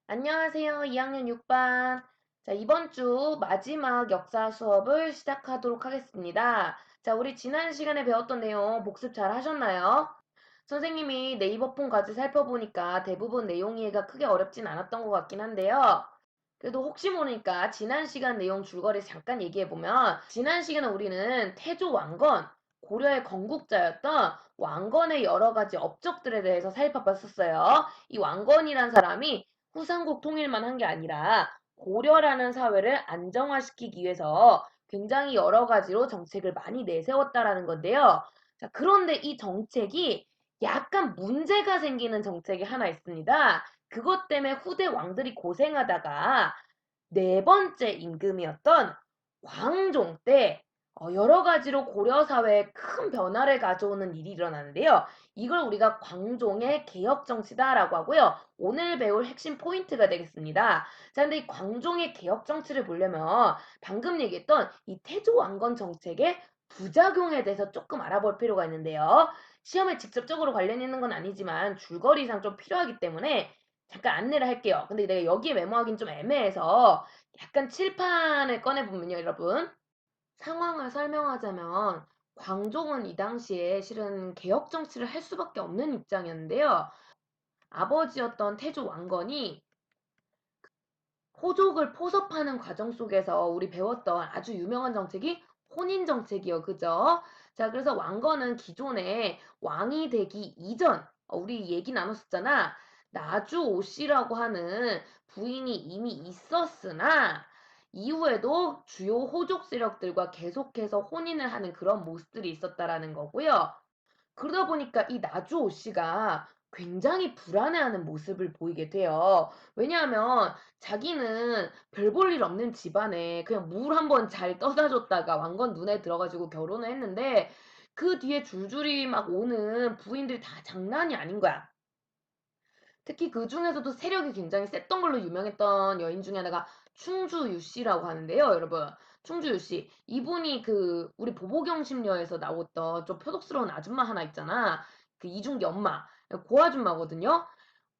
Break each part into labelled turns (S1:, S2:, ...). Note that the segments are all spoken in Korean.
S1: 안녕하세요. 2학년 6반. 자, 이번 주 마지막 역사 수업을 시작하도록 하겠습니다. 자, 우리 지난 시간에 배웠던 내용 복습 잘 하셨나요? 선생님이 네이버 폰 까지 살펴보니까 대부분 내용 이해가 크게 어렵진 않았던 것 같긴 한데요. 그래도 혹시 모르니까 지난 시간 내용 줄거리 잠깐 얘기해보면, 지난 시간에 우리는 태조 왕건, 고려의 건국자였던 왕건의 여러 가지 업적들에 대해서 살펴봤었어요. 이 왕건이란 사람이 후삼국 통일만 한 게 아니라 고려라는 사회를 안정화시키기 위해서 굉장히 여러 가지로 정책을 많이 내세웠다라는 건데요. 자, 그런데 이 정책이 약간 문제가 생기는 정책이 하나 있습니다. 그것 때문에 후대 왕들이 고생하다가 네 번째 임금이었던 광종 때 여러 가지로 고려 사회에 큰 변화를 가져오는 일이 일어나는데요. 이걸 우리가 광종의 개혁 정치다라고 하고요. 오늘 배울 핵심 포인트가 되겠습니다. 자, 근데 이 광종의 개혁 정치를 보려면 방금 얘기했던 이 태조 왕건 정책의 부작용에 대해서 조금 알아볼 필요가 있는데요. 시험에 직접적으로 관련 있는 건 아니지만 줄거리상 좀 필요하기 때문에 잠깐 안내를 할게요. 근데 내가 여기에 메모하기는 좀 애매해서 약간 칠판을 꺼내보면요, 여러분. 상황을 설명하자면 광종은 이 당시에 실은 개혁 정치를 할 수밖에 없는 입장이었는데요. 아버지였던 태조 왕건이 호족을 포섭하는 과정 속에서 우리 배웠던 아주 유명한 정책이 혼인 정책이요. 그죠? 자, 그래서 왕건은 기존에 왕이 되기 이전, 우리 얘기 나눴었잖아. 나주 오씨라고 하는 부인이 이미 있었으나 이후에도 주요 호족 세력들과 계속해서 혼인을 하는 그런 모습들이 있었다라는 거고요. 그러다 보니까 이 나주오 씨가 굉장히 불안해하는 모습을 보이게 돼요. 왜냐하면 자기는 별 볼 일 없는 집안에 그냥 물 한 번 잘 떠다 줬다가 왕건 눈에 들어가지고 결혼을 했는데 그 뒤에 줄줄이 막 오는 부인들이 다 장난이 아닌 거야. 특히 그 중에서도 세력이 굉장히 셌던 걸로 유명했던 여인 중에 하나가 충주유 씨라고 하는데요, 여러분. 충주유 씨. 이분이 그 우리 보보경심녀에서 나왔던 좀 표독스러운 아줌마 하나 있잖아. 그 이중기 엄마. 그 아줌마거든요.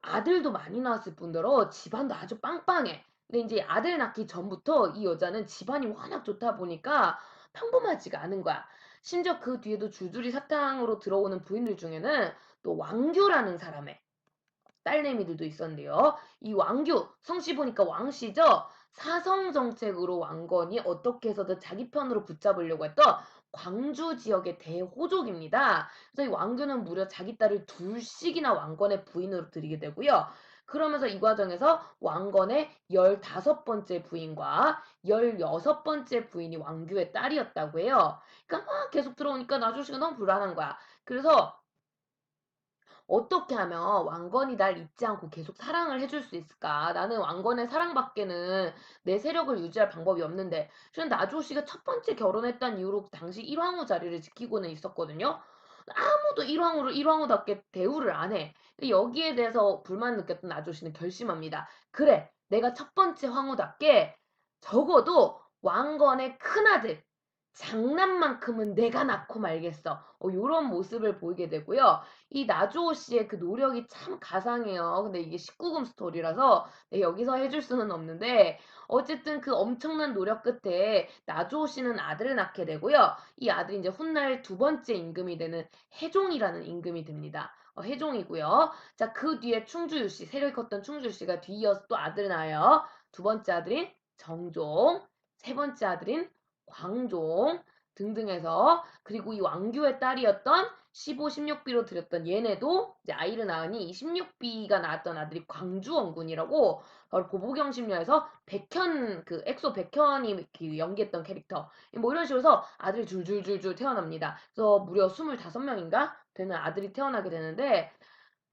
S1: 아들도 많이 낳았을 뿐더러 집안도 아주 빵빵해. 근데 이제 아들 낳기 전부터 이 여자는 집안이 워낙 좋다 보니까 평범하지가 않은 거야. 심지어 그 뒤에도 줄줄이 사탕으로 들어오는 부인들 중에는 또 왕규라는 사람의 딸내미들도 있었는데요. 이 왕규, 성씨 보니까 왕씨죠? 사성 정책으로 왕건이 어떻게 해서든 자기 편으로 붙잡으려고 했던 광주 지역의 대호족입니다. 그래서 이 왕규는 무려 자기 딸을 둘씩이나 왕건의 부인으로 들이게 되고요. 그러면서 이 과정에서 왕건의 15번째 부인과 16번째 부인이 왕규의 딸이었다고 해요. 그러니까 막 계속 들어오니까 나주씨가 너무 불안한 거야. 그래서 어떻게 하면 왕건이 날 잊지 않고 계속 사랑을 해줄 수 있을까? 나는 왕건의 사랑밖에는 내 세력을 유지할 방법이 없는데. 실은 나주호 씨가 첫 번째 결혼했던 이후로 당시 일왕후 자리를 지키고는 있었거든요. 아무도 일왕후를 일왕후답게 대우를 안 해. 여기에 대해서 불만 느꼈던 나주호 씨는 결심합니다. 그래, 내가 첫 번째 황후답게 적어도 왕건의 큰아들, 장남만큼은 내가 낳고 말겠어. 요런 모습을 보이게 되고요. 이 나주호 씨의 그 노력이 참 가상해요. 근데 이게 19금 스토리라서 여기서 해줄 수는 없는데 어쨌든 그 엄청난 노력 끝에 나주호 씨는 아들을 낳게 되고요. 이 아들이 이제 훗날 두 번째 임금이 되는 해종이라는 임금이 됩니다. 해종이고요. 자, 그 뒤에 충주유 씨, 세력이 컸던 충주유 씨가 뒤이어서 또 아들을 낳아요. 두 번째 아들인 정종, 세 번째 아들인 광종 등등 해서 그리고 이 왕규의 딸이었던 15, 16비로 드렸던 얘네도 이제 아이를 낳으니 이 16비가 낳았던 아들이 광주원군이라고 바로 보보경심녀에서 백현 그 엑소 백현이 그 연기했던 캐릭터 뭐 이런 식으로 해서 아들이 줄줄줄줄 태어납니다. 그래서 무려 25명인가 되는 아들이 태어나게 되는데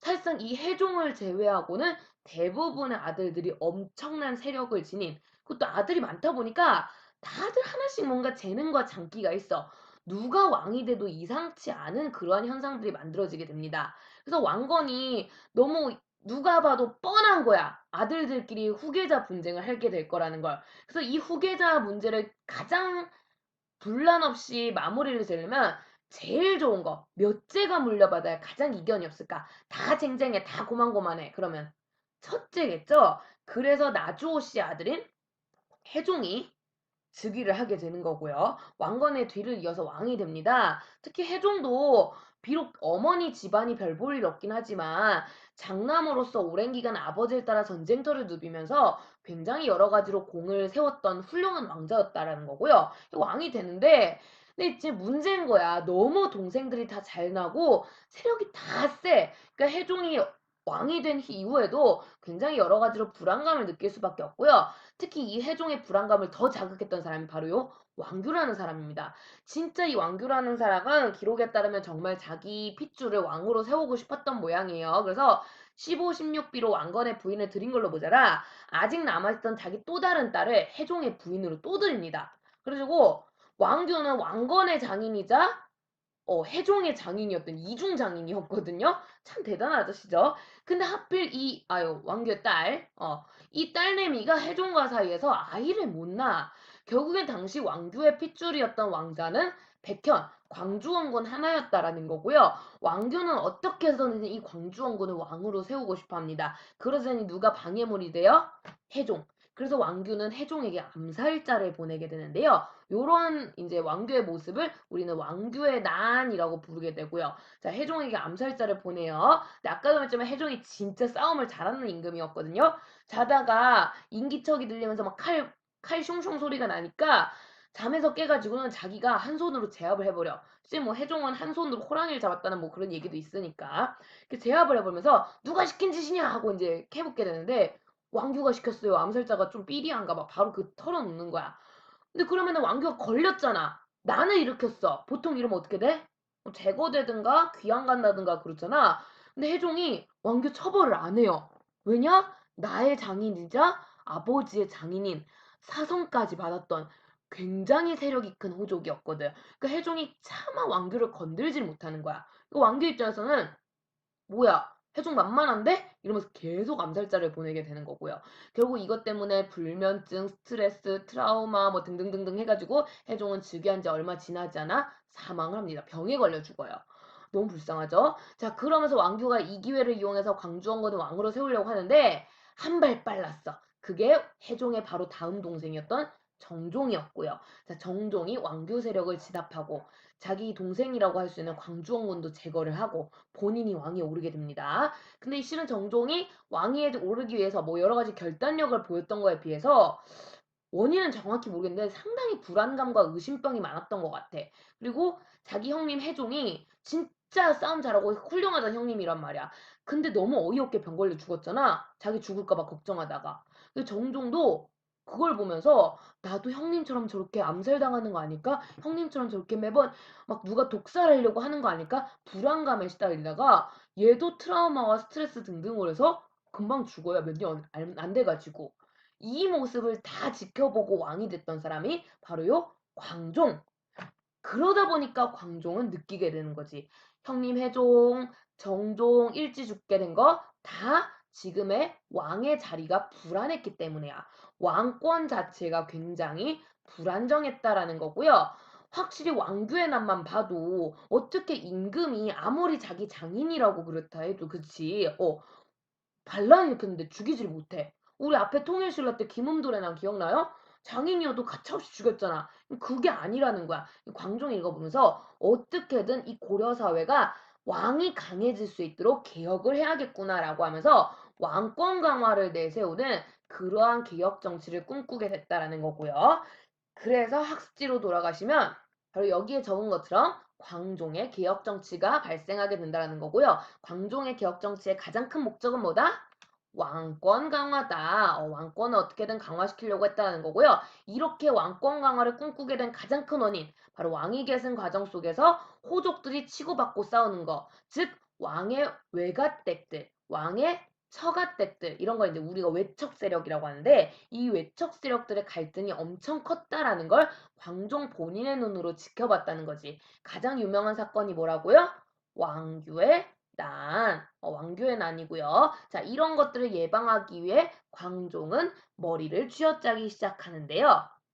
S1: 사실상 이 해종을 제외하고는 대부분의 아들들이 엄청난 세력을 지닌 그것도 아들이 많다 보니까 다들 하나씩 뭔가 재능과 장기가 있어. 누가 왕이 돼도 이상치 않은 그러한 현상들이 만들어지게 됩니다. 그래서 왕건이 너무 누가 봐도 뻔한 거야. 아들들끼리 후계자 분쟁을 하게 될 거라는 걸. 그래서 이 후계자 문제를 가장 분란 없이 마무리를 지으려면 제일 좋은 거, 몇 제가 물려받아야 가장 이견이 없을까? 다 쟁쟁해, 다 고만고만해. 그러면 첫째겠죠? 그래서 나주호 씨 아들인 해종이 즉위를 하게 되는 거고요. 왕건의 뒤를 이어서 왕이 됩니다. 특히 해종도 비록 어머니 집안이 별 볼 일 없긴 하지만 장남으로서 오랜 기간 아버지를 따라 전쟁터를 누비면서 굉장히 여러 가지로 공을 세웠던 훌륭한 왕자였다라는 거고요. 왕이 되는데 근데 이제 문제인 거야. 너무 동생들이 다 잘 나고 세력이 다 세. 그러니까 해종이 왕이 된 이후에도 굉장히 여러 가지로 불안감을 느낄 수밖에 없고요. 특히 이 해종의 불안감을 더 자극했던 사람이 바로요. 왕규라는 사람입니다. 진짜 이 왕규라는 사람은 기록에 따르면 정말 자기 핏줄을 왕으로 세우고 싶었던 모양이에요. 그래서 15, 16비로 왕건의 부인을 들인 걸로 모자라 아직 남아있던 자기 또 다른 딸을 해종의 부인으로 또 들입니다. 그래가지고 왕규는 왕건의 장인이자 해종의 장인이었던 이중 장인이었거든요. 참 대단한 아저씨죠. 근데 하필 왕규의 딸, 이 딸내미가 해종과 사이에서 아이를 못 낳아. 결국엔 당시 왕규의 핏줄이었던 왕자는 백현, 광주원군 하나였다라는 거고요. 왕규는 어떻게 해서든 이 광주원군을 왕으로 세우고 싶어 합니다. 그러자니 누가 방해물이 돼요? 해종. 그래서 왕규는 해종에게 암살자를 보내게 되는데요. 요런 이제 왕규의 모습을 우리는 왕규의 난이라고 부르게 되고요. 자, 해종에게 암살자를 보내요. 근데 아까도 말했지만 해종이 진짜 싸움을 잘하는 임금이었거든요. 자다가 인기척이 들리면서 막 칼 슝슝 소리가 나니까 잠에서 깨가지고는 자기가 한 손으로 제압을 해버려. 실제 뭐 해종은 한 손으로 호랑이를 잡았다는 뭐 그런 얘기도 있으니까. 제압을 해버리면서 누가 시킨 짓이냐 하고 이제 캐묻게 되는데 왕규가 시켰어요. 암살자가 좀 삐리한가 봐. 바로 털어놓는 거야. 근데 그러면은 왕규가 걸렸잖아. 나는 일으켰어. 보통 이러면 어떻게 돼? 제거되든가 귀양 간다든가 그렇잖아. 근데 해종이 왕규 처벌을 안 해요. 왜냐? 나의 장인이자 아버지의 장인인 사성까지 받았던 굉장히 세력이 큰 호족이었거든. 그러니까 해종이 차마 왕규를 건들질 못하는 거야. 왕규 입장에서는 뭐야? 해종 만만한데? 이러면서 계속 암살자를 보내게 되는 거고요. 결국 이것 때문에 불면증, 스트레스, 트라우마 뭐 등등등등 해가지고 해종은 즉위한 지 얼마 지나지 않아 사망을 합니다. 병에 걸려 죽어요. 너무 불쌍하죠? 자, 그러면서 왕규가 이 기회를 이용해서 광주원군을 왕으로 세우려고 하는데 한 발 빨랐어. 그게 해종의 바로 다음 동생이었던 정종이었고요. 자, 정종이 왕규 세력을 진압하고 자기 동생이라고 할 수 있는 광주원군도 제거를 하고 본인이 왕위에 오르게 됩니다. 근데 이 실은 정종이 왕위에 오르기 위해서 뭐 여러 가지 결단력을 보였던 거에 비해서 원인은 정확히 모르겠는데 상당히 불안감과 의심병이 많았던 것 같아. 그리고 자기 형님 해종이 진짜 싸움 잘하고 훌륭하던 형님이란 말이야. 근데 너무 어이없게 병 걸려 죽었잖아. 자기 죽을까 봐 걱정하다가. 근데 정종도 그걸 보면서 나도 형님처럼 저렇게 암살당하는 거 아닐까? 형님처럼 저렇게 매번 막 누가 독살하려고 하는 거 아닐까? 불안감에 시달리다가 얘도 트라우마와 스트레스 등등으로 해서 금방 죽어요. 몇 년 안 돼가지고. 이 모습을 다 지켜보고 왕이 됐던 사람이 바로요 광종. 그러다 보니까 광종은 느끼게 되는 거지. 형님 해종, 정종 일찍 죽게 된 거 다 지금의 왕의 자리가 불안했기 때문이야. 왕권 자체가 굉장히 불안정했다라는 거고요. 확실히 왕규의 난만 봐도 어떻게 임금이 아무리 자기 장인이라고 그렇다 해도 그치. 반란 일으켰는데 죽이질 못해. 우리 앞에 통일신라 때 김음돌의 난 기억나요? 장인이어도 가차없이 죽였잖아. 그게 아니라는 거야. 광종이 읽어보면서 어떻게든 이 고려 사회가 왕이 강해질 수 있도록 개혁을 해야겠구나라고 하면서 왕권 강화를 내세우는 그러한 개혁 정치를 꿈꾸게 됐다라는 거고요. 그래서 학습지로 돌아가시면 바로 여기에 적은 것처럼 광종의 개혁 정치가 발생하게 된다는 거고요. 광종의 개혁 정치의 가장 큰 목적은 뭐다? 왕권 강화다. 왕권을 어떻게든 강화시키려고 했다는 거고요. 이렇게 왕권 강화를 꿈꾸게 된 가장 큰 원인, 바로 왕위 계승 과정 속에서 호족들이 치고받고 싸우는 거, 즉 왕의 외갓댁들, 왕의 처갓댁들 이런 걸 이제 우리가 외척 세력이라고 하는데 이 외척 세력들의 갈등이 엄청 컸다라는 걸 광종 본인의 눈으로 지켜봤다는 거지. 가장 유명한 사건이 뭐라고요? 왕규의 난. 왕규의 난이고요. 자, 이런 것들을 예방하기 위해 광종은 머리를 쥐어짜기 시작하는데요.